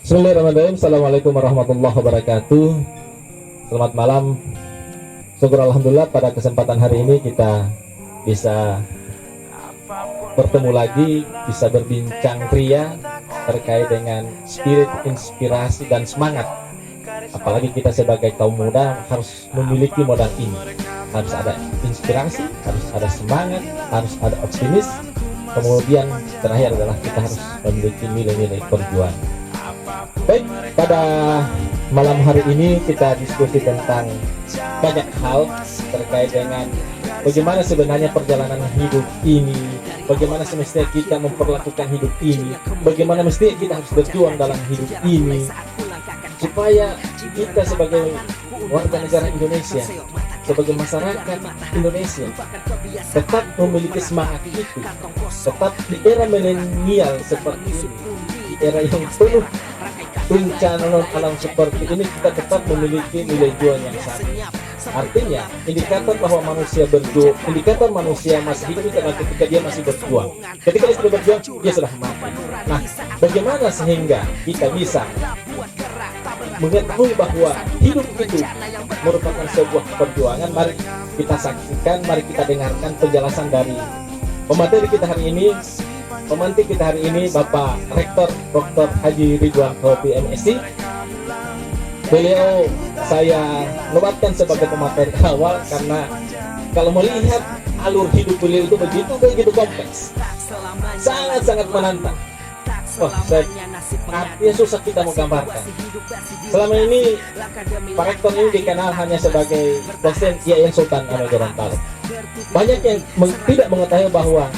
Bismillahirrahmanirrahim. Assalamualaikum warahmatullahi wabarakatuh. Selamat malam. Syukur alhamdulillah pada kesempatan hari ini kita bisa bertemu lagi, bisa berbincang ria terkait dengan spirit, inspirasi dan semangat. Apalagi kita sebagai kaum muda harus memiliki modal ini. Harus ada inspirasi, harus ada semangat, harus ada optimis. Kemudian terakhir adalah kita harus memiliki nilai-nilai perjuangan. Baik, pada malam hari ini kita diskusi tentang banyak hal terkait dengan bagaimana sebenarnya perjalanan hidup ini, bagaimana semestinya kita memperlakukan hidup ini, bagaimana mestinya kita harus berjuang dalam hidup ini, supaya kita sebagai warga negara Indonesia, sebagai masyarakat Indonesia tetap memiliki semangat itu, tetap di era milenial seperti ini, di era yang penuh bencana alam seperti ini, kita tetap memiliki nilai juang yang sama. Artinya indikator bahwa manusia berjuang, indikator manusia masih hidup adalah ketika dia masih berjuang. Ketika dia sudah berjuang, dia sudah mati. Nah, bagaimana sehingga kita bisa mengetahui bahwa hidup itu merupakan sebuah perjuangan? Mari kita saksikan, mari kita dengarkan penjelasan dari pemateri kita hari ini. Pemantik kita hari ini Bapak Rektor Dr. Haji Ridwan Hobi MSc. Beliau saya nobatkan sebagai pemateri awal karena kalau melihat alur hidup beliau itu begitu kompleks, sangat menantang. Artinya susah kita menggambarkan. Selama ini Pak Rektor ini dikenal hanya sebagai dosen IAIN Sultan Ahmad Gorontalo. Banyak yang tidak mengetahui bahwa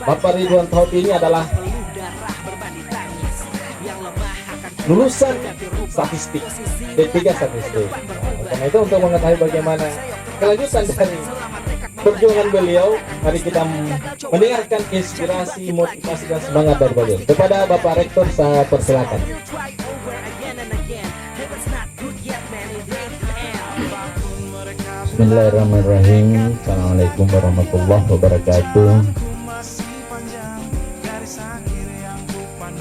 Bapak Ridwan Hobi ini adalah lulusan statistik, D3 statistik. Karena itu untuk mengetahui bagaimana kelanjutan dari perjuangan beliau, mari kita mendengarkan inspirasi, motivasi dan semangat dari beliau. Kepada Bapak Rektor saya persilakan. Bismillahirrahmanirrahim. Assalamualaikum warahmatullahi wabarakatuh.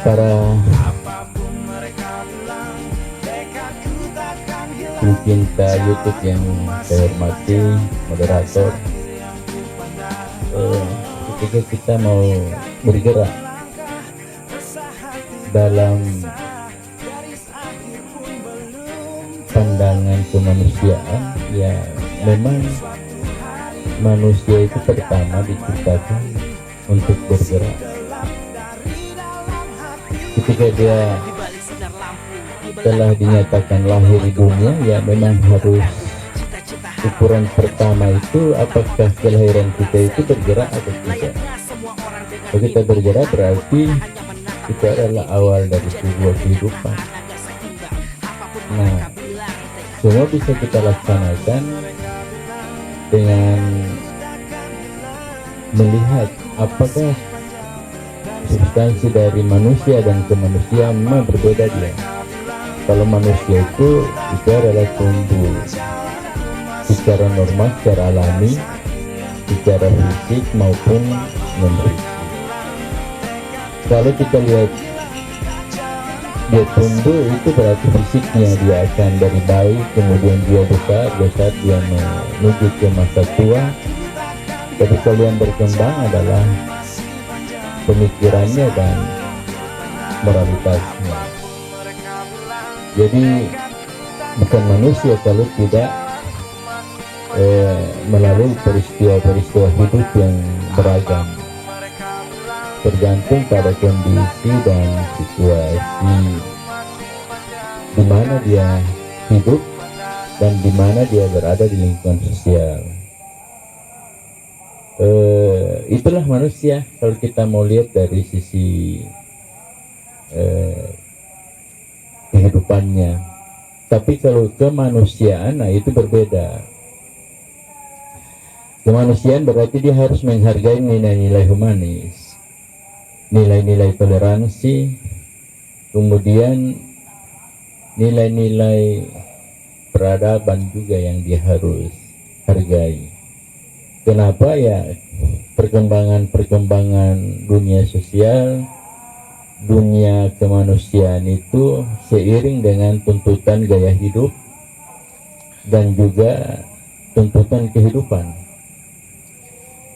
Para pencinta YouTube yang saya hormati, moderator, ketika kita mau bergerak dalam pandangan kemanusiaan, ya memang manusia itu pertama diciptakan untuk bergerak. Ketika dia telah dinyatakan lahir di dunia, ya memang harus ukuran pertama itu apakah kelahiran kita itu bergerak atau tidak. Kalau kita bergerak berarti itu adalah awal dari sebuah kehidupan. Nah, semua bisa kita laksanakan dengan melihat apakah substansi dari manusia dan kemanusiaan memang berbeda dia. Kalau manusia itu adalah tumbuh secara normal, secara alami, secara fisik maupun non-fisik. Kalau kita lihat dia tumbuh, itu berarti fisiknya dia akan dari bayi, kemudian dia besar dia menuju ke masa tua. Tapi kalau yang berkembang adalah pemikirannya dan moralitasnya. Jadi bukan manusia kalau tidak melalui peristiwa-peristiwa hidup yang beragam, tergantung pada kondisi dan situasi di mana dia hidup dan di mana dia berada di lingkungan sosial. Itulah manusia kalau kita mau lihat dari sisi kehidupannya. Tapi kalau kemanusiaan, nah itu berbeda. Kemanusiaan berarti dia harus menghargai nilai-nilai humanis, nilai-nilai toleransi, kemudian nilai-nilai peradaban juga yang dia harus hargai. Kenapa? Ya perkembangan dunia sosial dunia kemanusiaan itu seiring dengan tuntutan gaya hidup dan juga tuntutan kehidupan.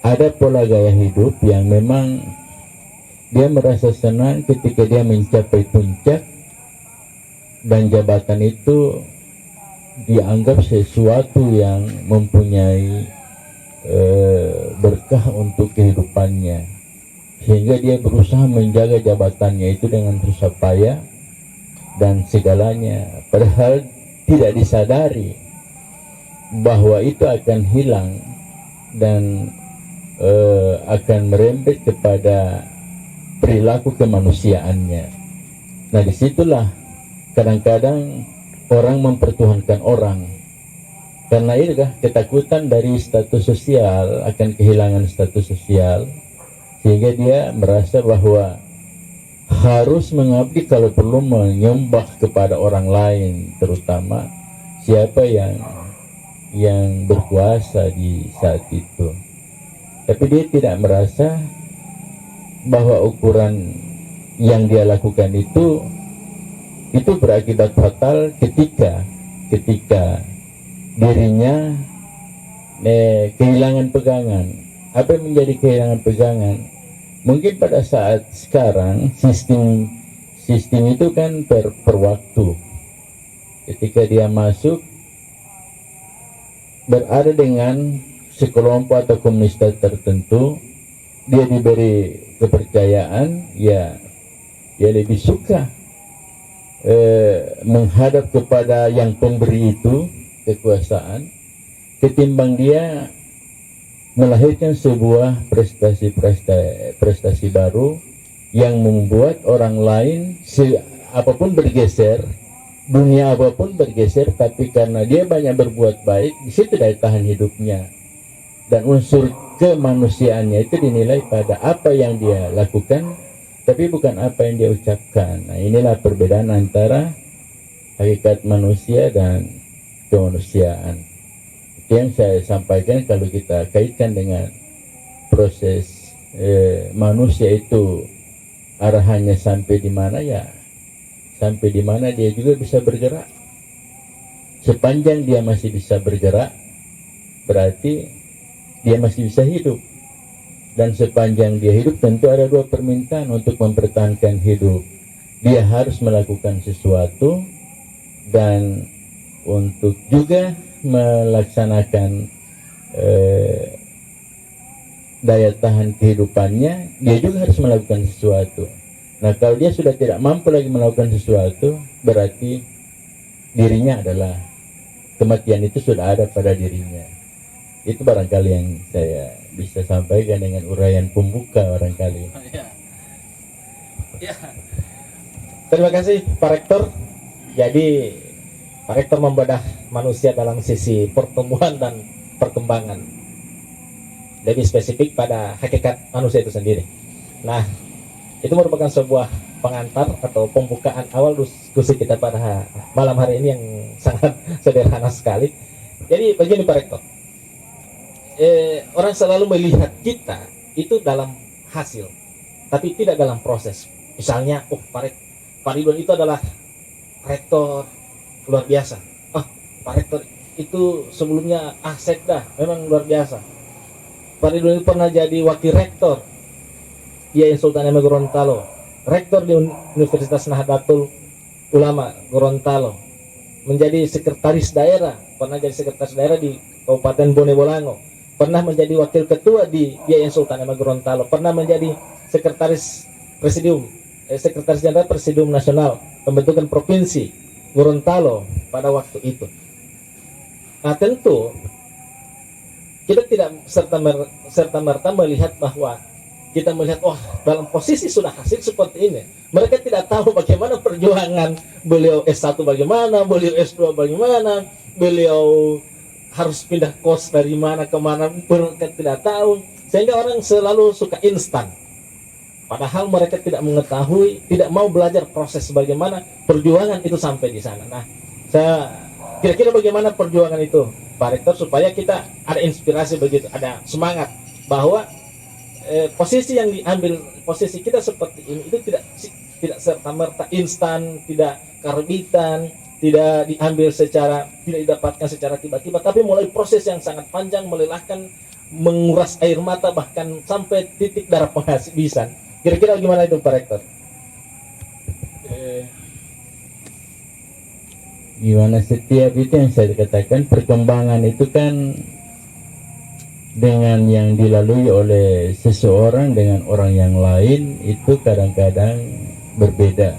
Ada pola gaya hidup yang memang dia merasa senang ketika dia mencapai puncak dan jabatan itu dianggap sesuatu yang mempunyai berkah untuk kehidupannya, sehingga dia berusaha menjaga jabatannya itu dengan susah payah dan segalanya, padahal tidak disadari bahwa itu akan hilang dan akan merembet kepada perilaku kemanusiaannya. Nah, disitulah kadang-kadang orang mempertuhankan orang, karena itu ketakutan dari status sosial, akan kehilangan status sosial, sehingga dia merasa bahwa harus mengabdi, kalau perlu menyembah kepada orang lain, terutama siapa yang berkuasa di saat itu. Tapi dia tidak merasa bahwa ukuran yang dia lakukan itu berakibat fatal ketika dirinya kehilangan pegangan. Apa yang menjadi kehilangan pegangan? Mungkin pada saat sekarang sistem itu kan per waktu. Ketika dia masuk berada dengan sekelompok atau komunitas tertentu, dia diberi kepercayaan, ya lebih suka menghadap kepada yang pemberi itu kekuasaan, ketimbang dia melahirkan sebuah prestasi baru yang membuat orang lain apapun bergeser, dunia apapun bergeser, tapi karena dia banyak berbuat baik, di situ daya tahan hidupnya. Dan unsur kemanusiaannya itu dinilai pada apa yang dia lakukan, tapi bukan apa yang dia ucapkan. Nah, inilah perbedaan antara hakikat manusia dan kemanusiaan. Itu yang saya sampaikan. Kalau kita kaitkan dengan proses manusia itu arahannya sampai di mana, ya sampai di mana dia juga bisa bergerak. Sepanjang dia masih bisa bergerak, berarti dia masih bisa hidup. Dan sepanjang dia hidup, tentu ada dua permintaan untuk mempertahankan hidup. Dia harus melakukan sesuatu, dan untuk juga melaksanakan daya tahan kehidupannya, dia juga harus melakukan sesuatu. Nah, kalau dia sudah tidak mampu lagi melakukan sesuatu, berarti dirinya adalah, kematian itu sudah ada pada dirinya. Itu barangkali yang saya bisa sampaikan dengan uraian pembuka barangkali. Ya. Terima kasih Pak Rektor. Jadi Pak Rektor membedah manusia dalam sisi pertumbuhan dan perkembangan, lebih spesifik pada hakikat manusia itu sendiri. Nah, itu merupakan sebuah pengantar atau pembukaan awal diskusi kita pada malam hari ini yang sangat sederhana sekali. Jadi begini Pak Rektor, orang selalu melihat kita itu dalam hasil, tapi tidak dalam proses. Misalnya, Pak Ridwan itu adalah rektor luar biasa. Pak Rektor itu sebelumnya sekda, memang luar biasa. Pak Ridwan itu pernah jadi wakil rektor IAIN Sultan Hamid Gorontalo, rektor di Universitas Nahdlatul Ulama Gorontalo, menjadi sekretaris daerah, pernah jadi sekretaris daerah di Kabupaten Bone Bolango, pernah menjadi wakil ketua di IAIN Sultan Hamid Gorontalo, pernah menjadi sekretaris jenderal Presidium Nasional Pembentukan Provinsi Gorontalo pada waktu itu. Nah, tentu kita tidak serta-merta melihat bahwa kita melihat, dalam posisi sudah hasil seperti ini. Mereka tidak tahu bagaimana perjuangan beliau S1 bagaimana, beliau S2 bagaimana, beliau harus pindah kos dari mana ke mana, mereka tidak tahu. Sehingga orang selalu suka instan, padahal mereka tidak mengetahui, tidak mau belajar proses bagaimana perjuangan itu sampai di sana. Nah, saya kira-kira bagaimana perjuangan itu Pak Rektor, supaya kita ada inspirasi begitu, ada semangat bahwa posisi yang diambil, posisi kita seperti ini itu tidak serta-merta instan, tidak karbitan, tidak diambil secara, tidak didapatkan secara tiba-tiba, tapi mulai proses yang sangat panjang, melelahkan, menguras air mata, bahkan sampai titik darah penghabisan. Kira-kira gimana itu Pak Rektor? Gimana setiap itu yang saya katakan, perkembangan itu kan dengan yang dilalui oleh seseorang dengan orang yang lain itu kadang-kadang berbeda.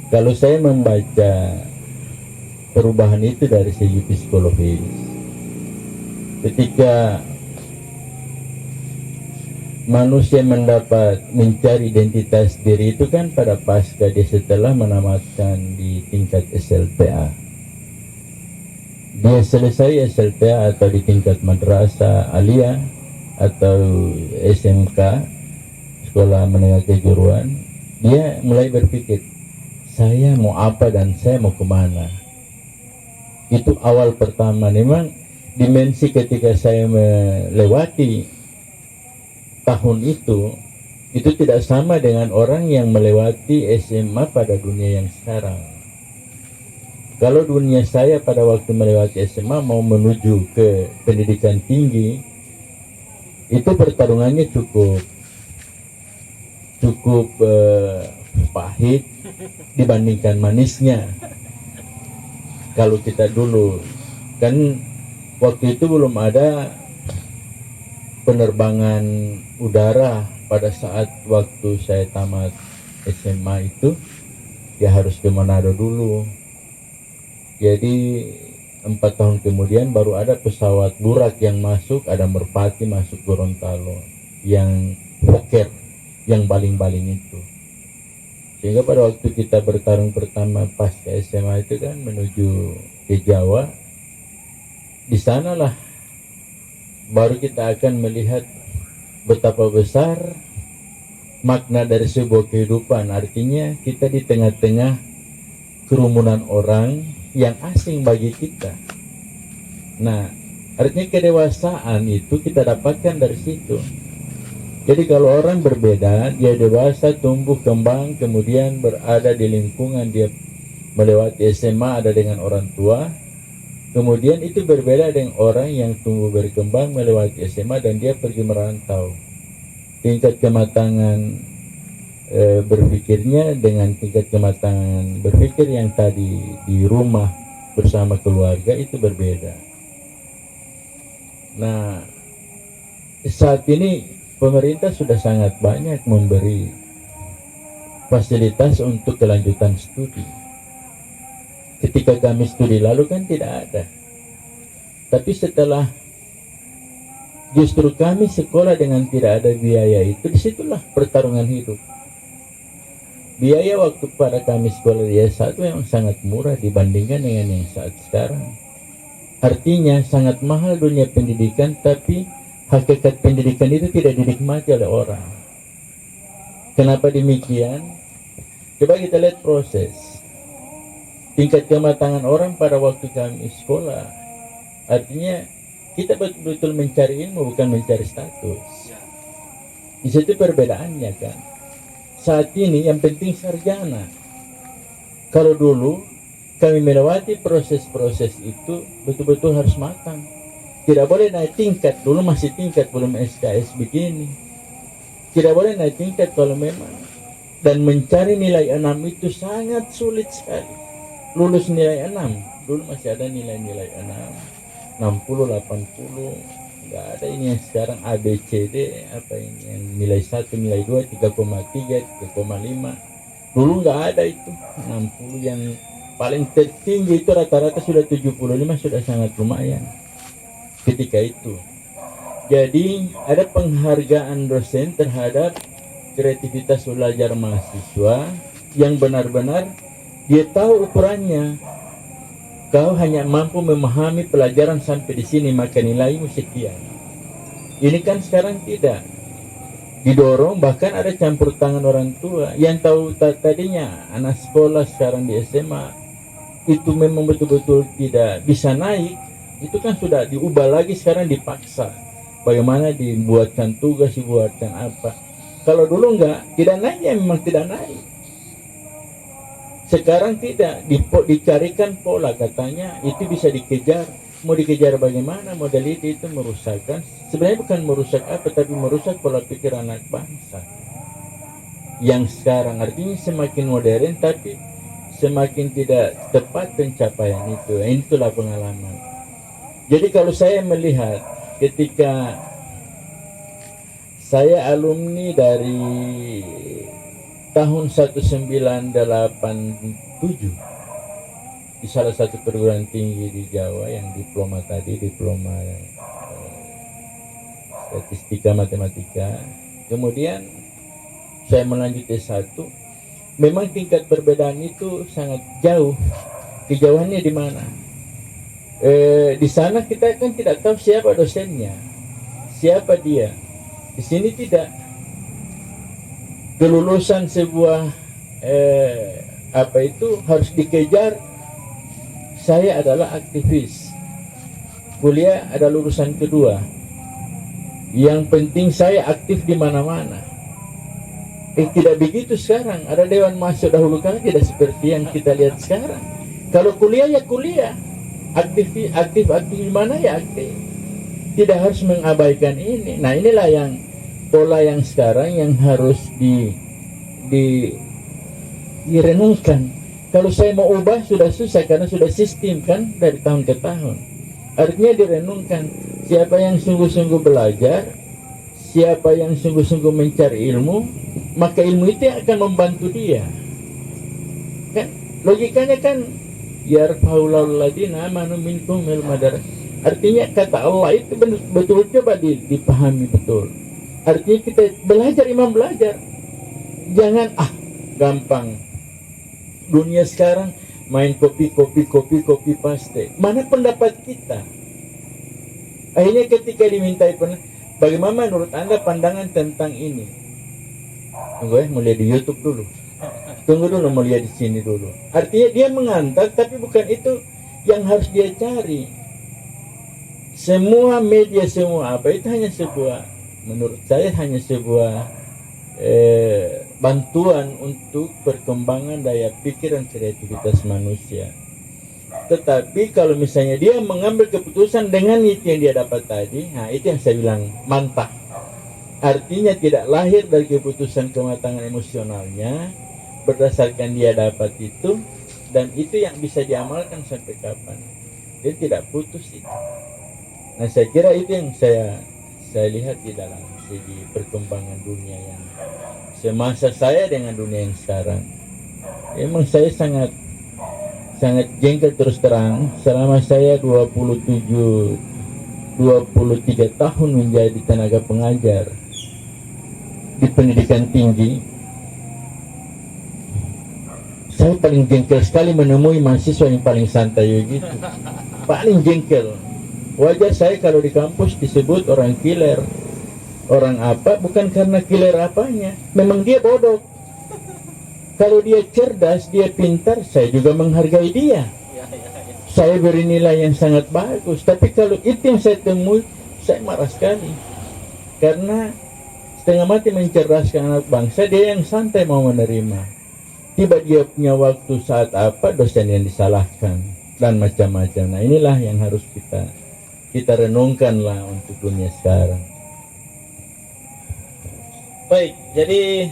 Kalau saya membaca perubahan itu dari segi psikologis, ketika manusia mendapat mencari identitas diri itu kan pada pasca dia setelah menamatkan di tingkat SLPA. Dia selesai SLPA atau di tingkat madrasah aliyah atau SMK, sekolah menengah kejuruan, dia mulai berpikir, saya mau apa dan saya mau kemana. Itu awal pertama. Memang dimensi ketika saya melewati tahun itu tidak sama dengan orang yang melewati SMA pada dunia yang sekarang. Kalau dunia saya pada waktu melewati SMA mau menuju ke pendidikan tinggi, itu pertarungannya cukup pahit dibandingkan manisnya. Kalau kita dulu kan waktu itu belum ada penerbangan udara. Pada saat waktu saya tamat SMA itu ya harus ke Manado dulu. Jadi 4 tahun kemudian baru ada pesawat Burak yang masuk, ada Merpati masuk Gorontalo, yang Fokker, yang baling-baling itu. Sehingga pada waktu kita bertarung pertama pas ke SMA itu kan menuju ke Jawa, di sanalah baru kita akan melihat betapa besar makna dari sebuah kehidupan. Artinya kita di tengah-tengah kerumunan orang yang asing bagi kita. Nah, artinya kedewasaan itu kita dapatkan dari situ. Jadi kalau orang berbeda, dia dewasa, tumbuh, kembang, kemudian berada di lingkungan, dia melewati SMA, ada dengan orang tua, kemudian itu berbeda dengan orang yang tumbuh berkembang melewati SMA dan dia pergi merantau. Tingkat kematangan berpikirnya dengan tingkat kematangan berpikir yang tadi di rumah bersama keluarga itu berbeda. Nah, saat ini pemerintah sudah sangat banyak memberi fasilitas untuk kelanjutan studi. Ketika kami studi lalu kan tidak ada. Tapi setelah justru kami sekolah dengan tidak ada biaya itu, disitulah pertarungan hidup. Biaya waktu pada kami sekolah di S1 yang sangat murah dibandingkan dengan yang saat sekarang. Artinya sangat mahal dunia pendidikan, tapi hakikat pendidikan itu tidak dinikmati oleh orang. Kenapa demikian? Coba kita lihat proses. Tingkat kematangan orang pada waktu kami sekolah, artinya kita betul-betul mencari ilmu, bukan mencari status. Di situ perbedaannya kan. Saat ini yang penting sarjana. Kalau dulu kami melewati proses-proses itu betul-betul harus matang. Tidak boleh naik tingkat, dulu masih tingkat belum SKS begini. Tidak boleh naik tingkat kalau memang. Dan mencari nilai 6 itu sangat sulit sekali. Lulus nilai 6, dulu masih ada nilai-nilai 6, 60, 80. Nggak ada ini yang sekarang ABCD, apa ini yang nilai 1, nilai 2, 3,3, 3,5. Dulu nggak ada itu. 60 yang paling tertinggi itu rata-rata sudah 75, sudah sangat lumayan ketika itu. Jadi ada penghargaan dosen terhadap kreativitas belajar mahasiswa yang benar-benar dia tahu ukurannya. Kau hanya mampu memahami pelajaran sampai di sini, maka nilaimu sekian. Ini kan sekarang tidak didorong, bahkan ada campur tangan orang tua yang tahu tadinya anak sekolah sekarang di SMA itu memang betul-betul tidak bisa naik, itu kan sudah diubah lagi sekarang, dipaksa. Bagaimana dibuatkan tugas, dibuatkan apa. Kalau dulu tidak naik ya memang tidak naik. Sekarang tidak, dicarikan pola, katanya itu bisa dikejar. Mau dikejar bagaimana? Model itu merusakkan. Sebenarnya bukan merusak apa, tapi merusak pola pikir anak bangsa. Yang sekarang artinya semakin modern, tapi semakin tidak tepat pencapaian itu. Itulah pengalaman. Jadi kalau saya melihat ketika saya alumni dari tahun 1987 di salah satu perguruan tinggi di Jawa yang diploma statistika matematika. Kemudian saya melanjut S1. Memang tingkat perbedaan itu sangat jauh. Kejauhannya di mana? Di sana kita kan tidak tahu siapa dosennya, siapa dia. Di sini tidak. Kelulusan sebuah harus dikejar. Saya adalah aktivis. Kuliah ada lulusan kedua. Yang penting saya aktif di mana-mana. Tidak begitu sekarang. Ada dewan masuk dahulu kan tidak seperti yang kita lihat sekarang. Kalau kuliah ya kuliah. Aktif di mana ya aktif. Tidak harus mengabaikan ini. Nah, inilah yang pola yang sekarang yang harus direnungkan. Kalau saya mau ubah sudah susah karena sudah sistem kan dari tahun ke tahun. Artinya direnungkan siapa yang sungguh-sungguh belajar, siapa yang sungguh-sungguh mencari ilmu, maka ilmu itu yang akan membantu dia. Kan logikanya kan yarfa'ullahu alladziina aamanu minkum wal madar. Artinya kata Allah itu betul coba dipahami betul. Artinya kita belajar, imam belajar. Jangan gampang. Dunia sekarang main copy paste. Mana pendapat kita? Akhirnya ketika dimintai bagaimana menurut Anda pandangan tentang ini? Tunggu mau lihat di YouTube dulu. Tunggu dulu mau lihat di sini dulu. Artinya dia mengantar, tapi bukan itu yang harus dia cari. Semua media, semua apa itu hanya sebuah, menurut saya hanya sebuah bantuan untuk perkembangan daya pikir dan kreativitas manusia. Tetapi kalau misalnya dia mengambil keputusan dengan itu yang dia dapat tadi, nah itu yang saya bilang mantap. Artinya tidak lahir dari keputusan kematangan emosionalnya berdasarkan dia dapat itu, dan itu yang bisa diamalkan sampai kapan. Dia tidak putus itu. Nah, saya kira itu yang saya lihat di dalam segi perkembangan dunia yang semasa saya dengan dunia yang sekarang. Emang saya sangat jengkel terus terang selama saya 23 tahun menjadi tenaga pengajar di pendidikan tinggi. Saya paling jengkel sekali menemui mahasiswa yang paling santai begitu. Paling jengkel. Wajar saya kalau di kampus disebut orang killer. Orang apa? Bukan karena killer apanya. Memang dia bodoh. Kalau dia cerdas, dia pintar, saya juga menghargai dia. Saya beri nilai yang sangat bagus. Tapi kalau itu yang saya temui, saya marah sekali. Karena setengah mati mencerdaskan anak bangsa, dia yang santai mau menerima. Tiba dia punya waktu saat apa, dosen yang disalahkan. Dan macam-macam. Nah, inilah yang harus kita renungkanlah untuk dunia sekarang. Baik, jadi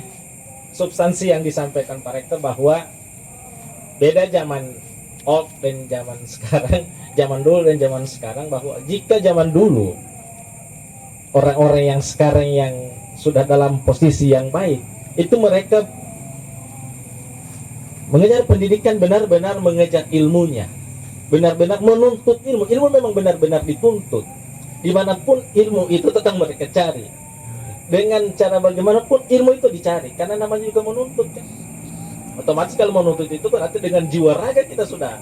substansi yang disampaikan Pak Rektor bahwa beda zaman old dan zaman sekarang, zaman dulu dan zaman sekarang, bahwa jika zaman dulu orang-orang yang sekarang yang sudah dalam posisi yang baik, itu mereka mengejar pendidikan, benar-benar mengejar ilmunya, benar-benar menuntut ilmu. Ilmu memang benar-benar dituntut. Dimanapun ilmu itu tetap mereka cari. Dengan cara bagaimanapun ilmu itu dicari, karena namanya juga menuntut kan. Otomatis kalau menuntut itu berarti dengan jiwa raga kita sudah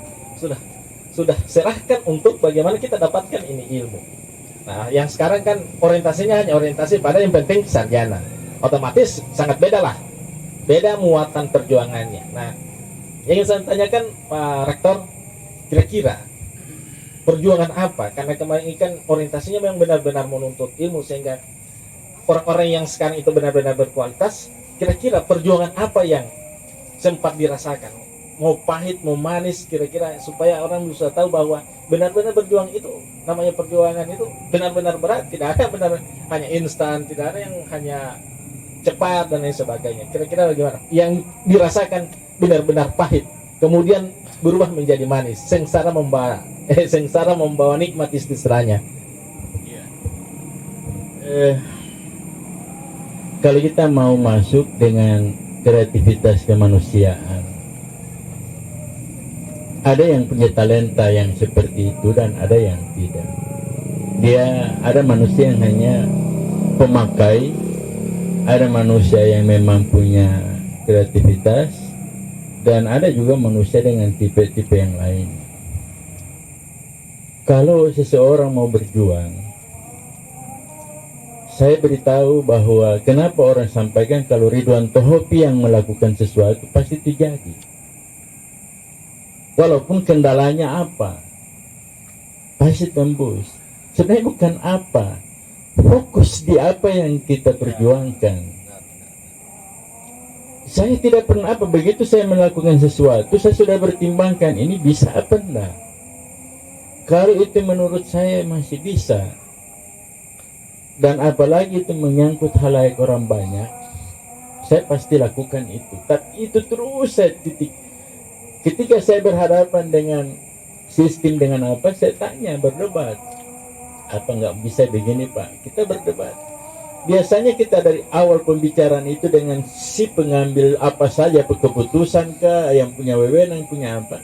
serahkan untuk bagaimana kita dapatkan ini ilmu. Nah, yang sekarang kan orientasinya hanya orientasi pada yang penting sarjana. Otomatis sangat beda lah, beda muatan perjuangannya. Nah, yang ingin saya tanyakan Pak Rektor, kira-kira perjuangan apa? Karena kemarin ini kan orientasinya memang benar-benar menuntut ilmu, sehingga orang-orang yang sekarang itu benar-benar berkualitas, kira-kira perjuangan apa yang sempat dirasakan, mau pahit mau manis, kira-kira supaya orang bisa tahu bahwa benar-benar berjuang itu, namanya perjuangan itu benar-benar berat, tidak ada benar hanya instan, tidak ada yang hanya cepat dan lain sebagainya. Kira-kira bagaimana yang dirasakan benar-benar pahit kemudian berubah menjadi manis, sengsara membawa nikmat istilahnya. Kalau kita mau masuk dengan kreativitas kemanusiaan, ada yang punya talenta yang seperti itu dan ada yang tidak. Ada manusia yang hanya pemakai, ada manusia yang memang punya kreativitas, dan ada juga manusia dengan tipe-tipe yang lain. Kalau seseorang mau berjuang, saya beritahu bahwa kenapa orang sampaikan kalau Ridwan Tohopi yang melakukan sesuatu pasti itu jadi. Walaupun kendalanya apa, pasti tembus. Sebenarnya bukan apa, fokus di apa yang kita perjuangkan. Saya tidak pernah begitu saya melakukan sesuatu, saya sudah bertimbangkan ini bisa apa enggak. Kalau itu menurut saya masih bisa, dan apalagi itu menyangkut halayak orang banyak, saya pasti lakukan itu. Tapi itu terus saya titik. Ketika saya berhadapan dengan sistem, dengan apa, saya tanya, berdebat. Apa nggak bisa begini Pak? Kita berdebat. Biasanya kita dari awal pembicaraan itu dengan si pengambil apa saja keputusan kah, yang punya wewenang, punya apa.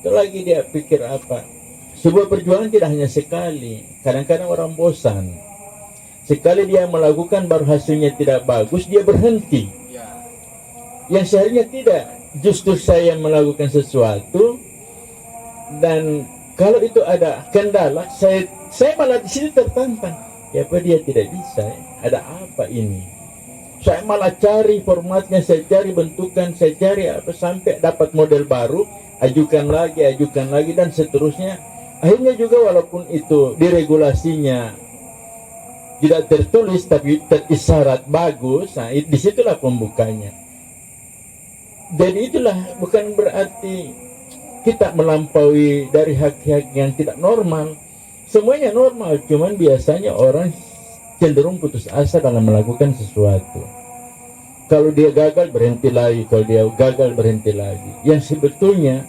Itu lagi dia pikir apa. Sebuah perjuangan tidak hanya sekali. Kadang-kadang orang bosan. Sekali dia melakukan baru hasilnya tidak bagus, dia berhenti. Yang seharusnya tidak. Justru saya melakukan sesuatu, dan kalau itu ada kendala, saya malah di sini tertantang. Ya apa dia tidak bisa? Ada apa ini? Saya malah cari formatnya, saya cari bentukan, saya cari apa sampai dapat model baru, ajukan lagi dan seterusnya. Akhirnya juga walaupun itu diregulasinya tidak tertulis tapi terisyarat bagus, nah disitulah pembukanya. Jadi itulah bukan berarti kita melampaui dari hak-hak yang tidak normal. Semuanya normal, cuman biasanya orang cenderung putus asa dalam melakukan sesuatu. Kalau dia gagal berhenti lagi, kalau dia gagal berhenti lagi. Yang sebetulnya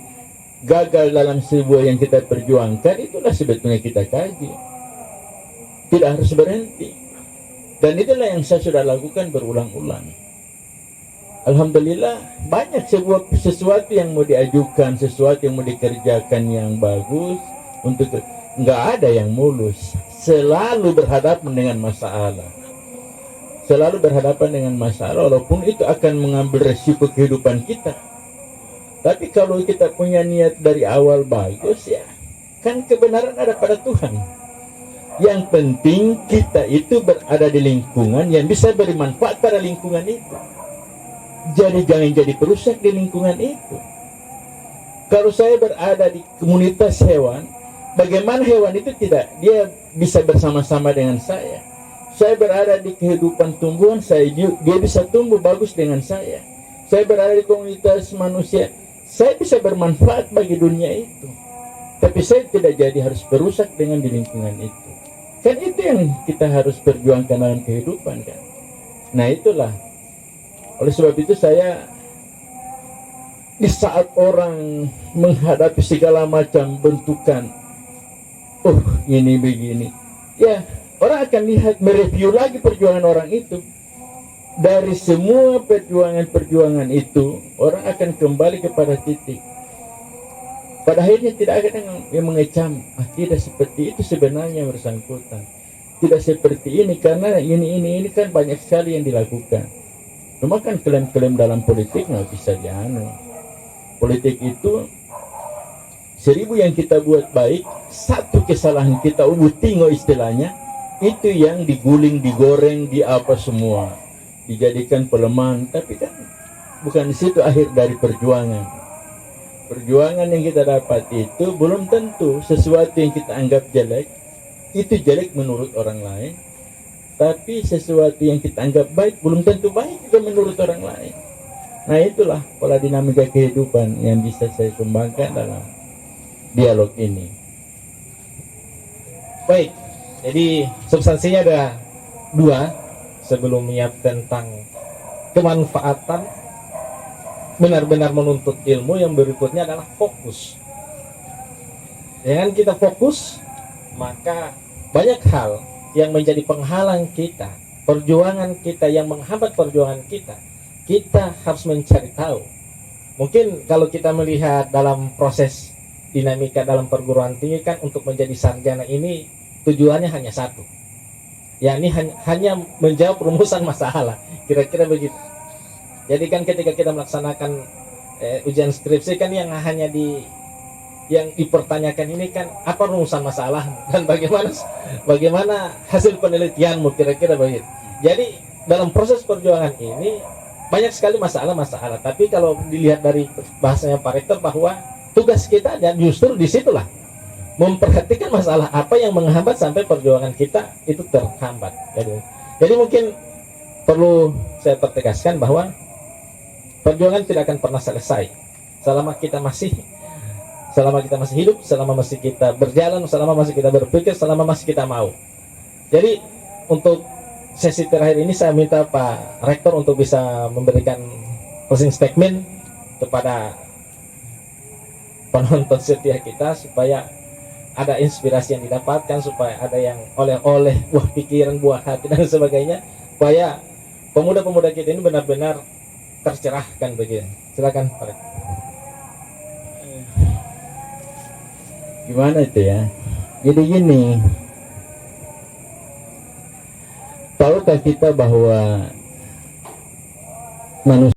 gagal dalam sebuah yang kita perjuangkan, itulah sebetulnya kita kaji. Tidak harus berhenti. Dan itulah yang saya sudah lakukan berulang-ulang. Alhamdulillah banyak sesuatu yang mau diajukan, sesuatu yang mau dikerjakan yang bagus, untuk nggak ada yang mulus. Selalu berhadapan dengan masalah. Selalu berhadapan dengan masalah, walaupun itu akan mengambil resiko kehidupan kita. Tapi kalau kita punya niat dari awal bagus, ya kan kebenaran ada pada Tuhan. Yang penting kita itu berada di lingkungan yang bisa beri manfaat pada lingkungan itu. Jadi jangan jadi perusak di lingkungan itu. Kalau saya berada di komunitas hewan, bagaimana hewan itu dia bisa bersama-sama dengan saya. Saya berada di kehidupan tumbuhan, dia bisa tumbuh bagus dengan saya. Saya berada di komunitas manusia, saya bisa bermanfaat bagi dunia itu. Tapi saya tidak jadi harus berusak dengan di lingkungan itu. Kan itu yang kita harus perjuangkan dalam kehidupan kan. Nah itulah. Oleh sebab itu saya di saat orang menghadapi segala macam bentukan, ini begini, ya orang akan lihat, mereview lagi perjuangan orang itu. Dari semua perjuangan itu, orang akan kembali kepada titik. Pada akhirnya tidak ada yang mengecam, tidak seperti itu sebenarnya bersangkutan. Tidak seperti ini karena ini kan banyak sekali yang dilakukan. Cuma kan klaim-klaim dalam politik nggak bisa dianu. Politik itu 1000 yang kita buat baik, satu kesalahan kita tingo istilahnya, itu yang diguling, digoreng, di apa semua, dijadikan pelemahan. Tapi kan bukan di situ akhir dari perjuangan. Perjuangan yang kita dapat itu belum tentu sesuatu yang kita anggap jelek itu jelek menurut orang lain. tapi sesuatu yang kita anggap baik belum tentu baik juga menurut orang lain. Nah, itulah pola dinamika kehidupan yang bisa saya sumbangkan dalam dialog ini. Baik, jadi substansinya ada dua sebelumnya tentang kemanfaatan benar-benar menuntut ilmu. Yang berikutnya adalah fokus. Dengan kita fokus, maka banyak hal yang menjadi penghalang kita, perjuangan kita yang menghambat perjuangan kita harus mencari tahu. Mungkin kalau kita melihat dalam proses dinamika dalam perguruan tinggi kan, untuk menjadi sarjana ini tujuannya hanya satu, yakni hanya menjawab rumusan masalah, kira-kira begitu. Jadi kan ketika kita melaksanakan ujian skripsi kan yang dipertanyakan ini kan apa rumusan masalah dan bagaimana hasil penelitianmu, kira-kira begitu. Jadi dalam proses perjuangan ini banyak sekali masalah-masalah, tapi kalau dilihat dari bahasanya Pak Rektor bahwa tugas kita dan justru disitulah memperhatikan masalah apa yang menghambat sampai perjuangan kita itu terhambat. Jadi mungkin perlu saya pertegaskan bahwa perjuangan tidak akan pernah selesai selama kita masih hidup, selama masih kita berjalan, selama masih kita berpikir, selama masih kita mau. Jadi untuk sesi terakhir ini saya minta Pak Rektor untuk bisa memberikan closing statement kepada penonton setia kita, supaya ada inspirasi yang didapatkan, supaya ada yang oleh-oleh buah pikiran, buah hati dan sebagainya, supaya pemuda-pemuda kita ini benar-benar tercerahkan begitu. Silakan Pak Rektor. Gimana itu ya? Jadi gini, tahukah kita bahwa manusia